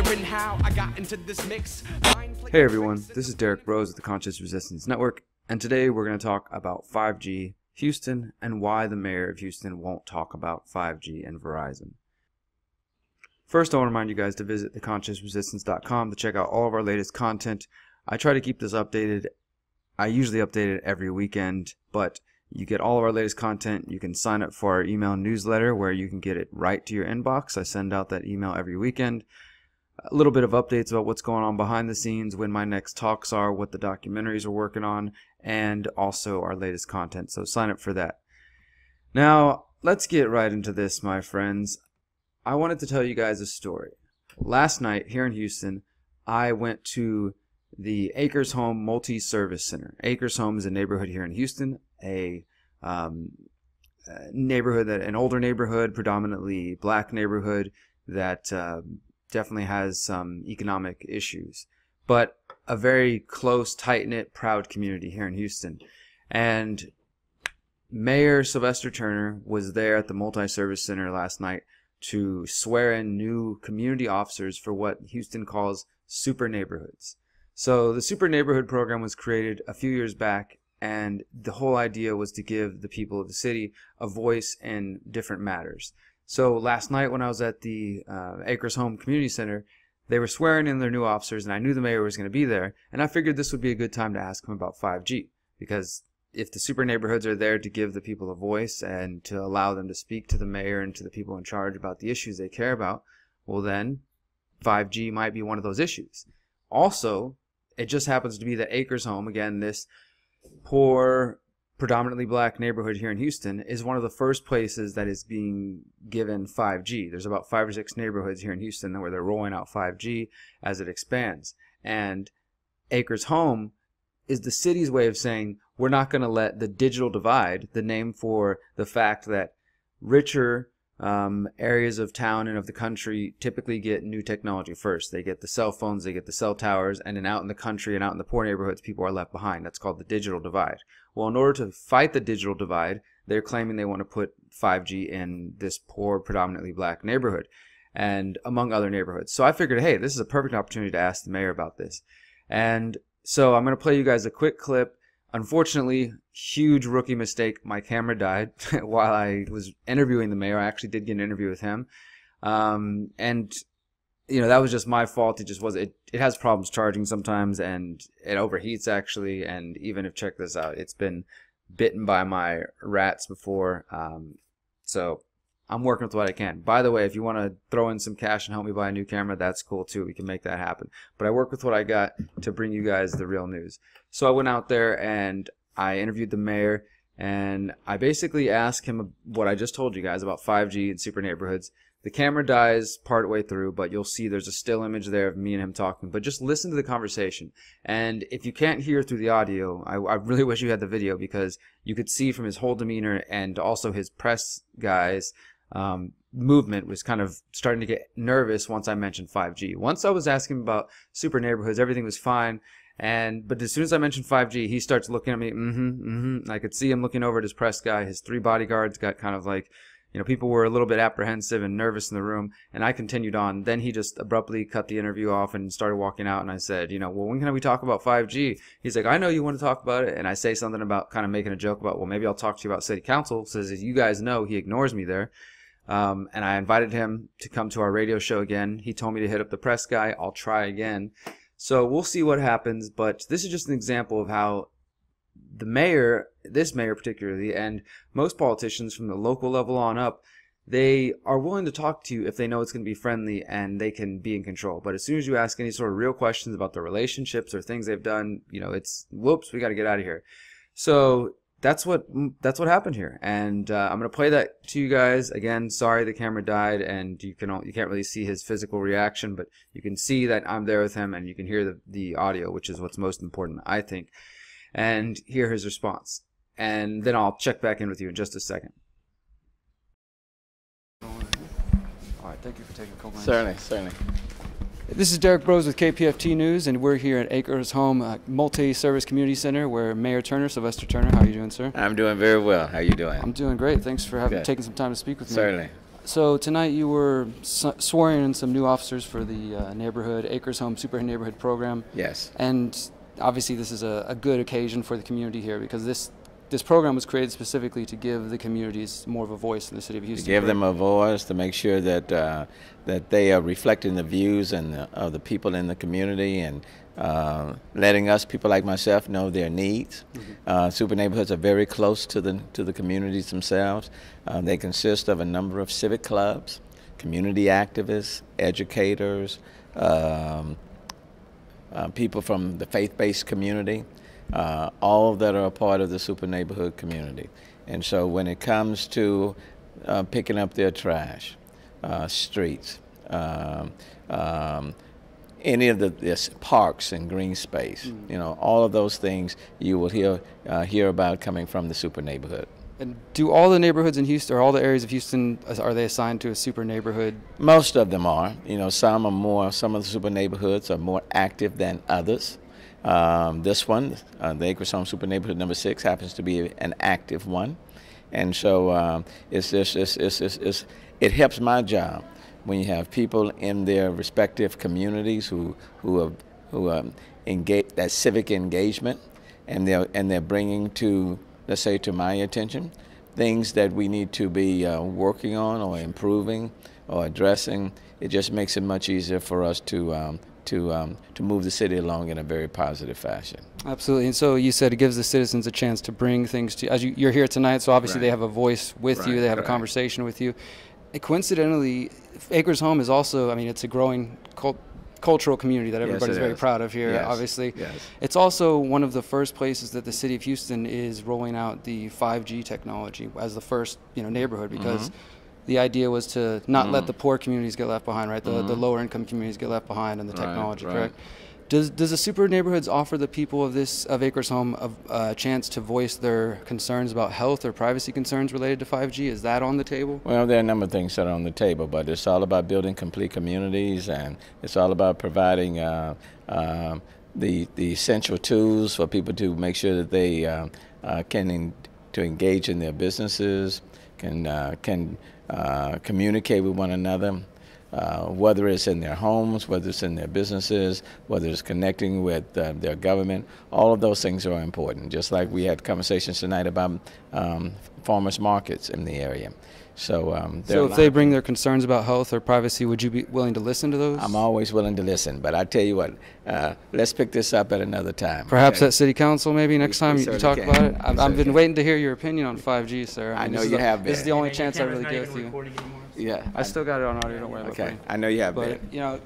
wondering how I got into this mix. Hey everyone, this is Derrick Broze with the Conscious Resistance Network, and today we're going to talk about 5G, Houston, and why the mayor of Houston won't talk about 5G and Verizon. First, I want to remind you guys to visit theconsciousresistance.com to check out all of our latest content. I try to keep this updated. I usually update it every weekend, but you get all of our latest content. You can sign up for our email newsletter where you can get it right to your inbox. I send out that email every weekend. A little bit of updates about what's going on behind the scenes, when my next talks are, what the documentaries are working on, and also our latest content. So sign up for that. Now, let's get right into this, my friends. I wanted to tell you guys a story. Last night here in Houston, I went to the Acres Home Multi-Service Center. Acres Home is a neighborhood here in Houston, an older neighborhood, predominantly black neighborhood that definitely has some economic issues, but a very close, tight-knit, proud community here in Houston. And Mayor Sylvester Turner was there at the Multi-Service Center last night to swear in new community officers for what Houston calls super neighborhoods. So the super neighborhood program was created a few years back, and the whole idea was to give the people of the city a voice in different matters. So last night when I was at the Acres Home Community Center, they were swearing in their new officers, and I knew the mayor was going to be there, and I figured this would be a good time to ask him about 5G, because if the super neighborhoods are there to give the people a voice and to allow them to speak to the mayor and to the people in charge about the issues they care about, well then 5G might be one of those issues. Also, it just happens to be that Acres Home, again, this poor, predominantly black neighborhood here in Houston, is one of the first places that is being given 5G. There's about 5 or 6 neighborhoods here in Houston where they're rolling out 5G as it expands. And Acres Home is the city's way of saying, we're not going to let the digital divide, the name for the fact that richer areas of town and of the country typically get new technology first. They get the cell phones, they get the cell towers, and then out in the country and out in the poor neighborhoods, people are left behind. That's called the digital divide. Well, in order to fight the digital divide, they're claiming they want to put 5G in this poor, predominantly black neighborhood, and among other neighborhoods. So I figured, hey, this is a perfect opportunity to ask the mayor about this. And so I'm going to play you guys a quick clip. Unfortunately, huge rookie mistake. My camera died while I was interviewing the mayor. I actually did get an interview with him. And, you know, that was just my fault. It just was, it has problems charging sometimes, and it overheats actually. And even if, check this out, it's been bitten by my rats before. So I'm working with what I can. By the way, if you want to throw in some cash and help me buy a new camera, that's cool too. We can make that happen. But I work with what I got to bring you guys the real news. So I went out there and I interviewed the mayor, and I basically asked him what I just told you guys about 5G and super neighborhoods. The camera dies part way through, but you'll see there's a still image there of me and him talking. But just listen to the conversation. And if you can't hear through the audio, I really wish you had the video, because you could see from his whole demeanor and also his press guys' movement was kind of starting to get nervous once I mentioned 5G. Once I was asking about super neighborhoods, everything was fine. But as soon as I mentioned 5G, he starts looking at me, I could see him looking over at his press guy. His 3 bodyguards got kind of like, you know, people were a little bit apprehensive and nervous in the room, and I continued on. Then he just abruptly cut the interview off and started walking out, and I said, you know, well, when can we talk about 5G? He's like, I know you want to talk about it. And I say something about kind of making a joke about, well, maybe I'll talk to you about city council. Says, as you guys know, he ignores me there. And I invited him to come to our radio show again. He told me to hit up the press guy. I'll try again. So we'll see what happens, but this is just an example of how the mayor, this mayor particularly, and most politicians from the local level on up, they are willing to talk to you if they know it's going to be friendly and they can be in control. But as soon as you ask any sort of real questions about their relationships or things they've done, you know, it's, whoops, we got to get out of here. So that's what happened here, and I'm gonna play that to you guys again. Sorry the camera died, and you can't really see his physical reaction, but you can see that I'm there with him, and you can hear the audio, which is what's most important, I think, and hear his response. And then I'll check back in with you in just a second. All right, thank you for taking a couple minutes. Certainly. This is Derrick Broze with KPFT News, and we're here at Acres Home Multi-Service Community Center, where Mayor Turner, Sylvester Turner, how are you doing, sir? I'm doing very well. How are you doing? I'm doing great. Thanks for taking some time to speak with me. Certainly. So tonight you were swearing in some new officers for the neighborhood Acres Home Super Neighborhood program. Yes. And obviously this is a good occasion for the community here, because this program was created specifically to give the communities more of a voice in the city of Houston. To give them a voice, to make sure that that they are reflecting the views of the people in the community, and letting us, people like myself, know their needs. Super neighborhoods are very close to the communities themselves. They consist of a number of civic clubs, community activists, educators, people from the faith-based community, all that are a part of the super neighborhood community. And so when it comes to picking up their trash, streets, any of the parks and green space, you know, all of those things you will hear about coming from the super neighborhood. And do all the neighborhoods in Houston, or all the areas of Houston, are they assigned to a super neighborhood? Most of them are. You know, some of the super neighborhoods are more active than others. This one, the Acres Home Super Neighborhood number 6, happens to be an active one, and so it helps my job when you have people in their respective communities who engage that civic engagement, and they're bringing to, let's say, to my attention, things that we need to be working on or improving or addressing. It just makes it much easier for us to move the city along in a very positive fashion. Absolutely. And so you said it gives the citizens a chance to bring things to, as you're here tonight, so obviously they have a voice with you, they have a conversation with you. And coincidentally, Acres Home is also, I mean, it's a growing cultural community that everybody's very proud of here, obviously. Yes. It's also one of the first places that the city of Houston is rolling out the 5G technology as the first, neighborhood, because the idea was to not let the poor communities get left behind, right? The lower income communities get left behind in the technology, correct? Does the super neighborhoods offer the people of Acres Home a chance to voice their concerns about health or privacy concerns related to 5G? Is that on the table? Well, there are a number of things that are on the table, but it's all about building complete communities, and it's all about providing the essential tools for people to make sure that they can engage in their businesses, can communicate with one another. Whether it's in their homes, whether it's in their businesses, whether it's connecting with their government, all of those things are important. Just like we had conversations tonight about farmers markets in the area. So if they bring their concerns about health or privacy, would you be willing to listen to those? I'm always willing to listen, but I tell you what, let's pick this up at another time. Perhaps at City Council, maybe next time you talk about it. I've been waiting to hear your opinion on 5G, sir. I know you have been. This is the only chance I really get with you. Yeah, I still got it on audio. Don't worry about it. Okay, I know you have been.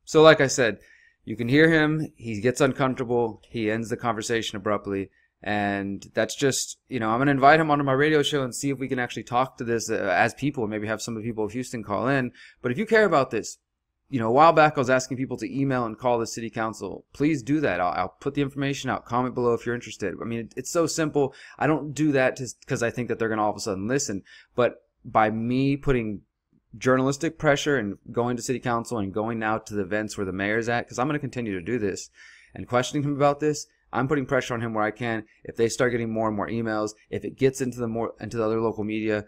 So like I said, you can hear him. He gets uncomfortable. He ends the conversation abruptly. And that's just, I'm going to invite him onto my radio show and see if we can actually talk to this as people, and maybe have some of the people of Houston call in. But if you care about this, a while back I was asking people to email and call the city council. Please do that. I'll put the information out. Comment below if you're interested. I mean, it's so simple. I don't do that because I think that they're going to all of a sudden listen. But by me putting journalistic pressure and going to city council and going now to the events where the mayor's at, because I'm going to continue to do this, and questioning him about this, I'm putting pressure on him where I can. If they start getting more and more emails, if it gets into the other local media,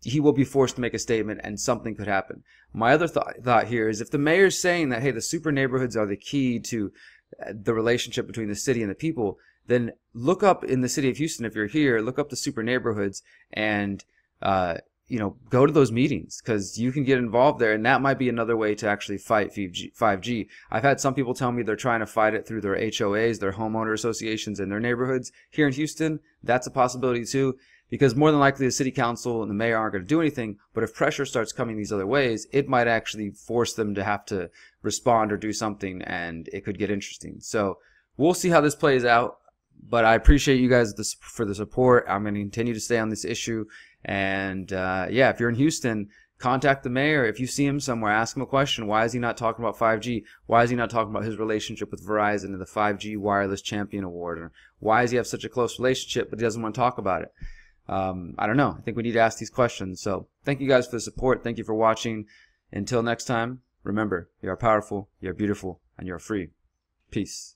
he will be forced to make a statement, and something could happen. My other thought here is, if the mayor's saying that, hey, the super neighborhoods are the key to the relationship between the city and the people, then look up in the city of Houston, if you're here, look up the super neighborhoods and go to those meetings, because you can get involved there, and that might be another way to actually fight 5G. I've had some people tell me they're trying to fight it through their HOAs, their homeowner associations in their neighborhoods. Here in Houston, that's a possibility too, because more than likely the city council and the mayor aren't going to do anything, but if pressure starts coming these other ways, it might actually force them to have to respond or do something, and it could get interesting. So we'll see how this plays out, but I appreciate you guys for the support. I'm going to continue to stay on this issue. And if you're in Houston, contact the mayor. If you see him somewhere, ask him a question. Why is he not talking about 5G? Why is he not talking about his relationship with Verizon and the 5G Wireless Champion Award? Or why does he have such a close relationship, but he doesn't want to talk about it? I don't know. I think we need to ask these questions. So thank you guys for the support. Thank you for watching. Until next time, remember, you are powerful, you are beautiful, and you are free. Peace.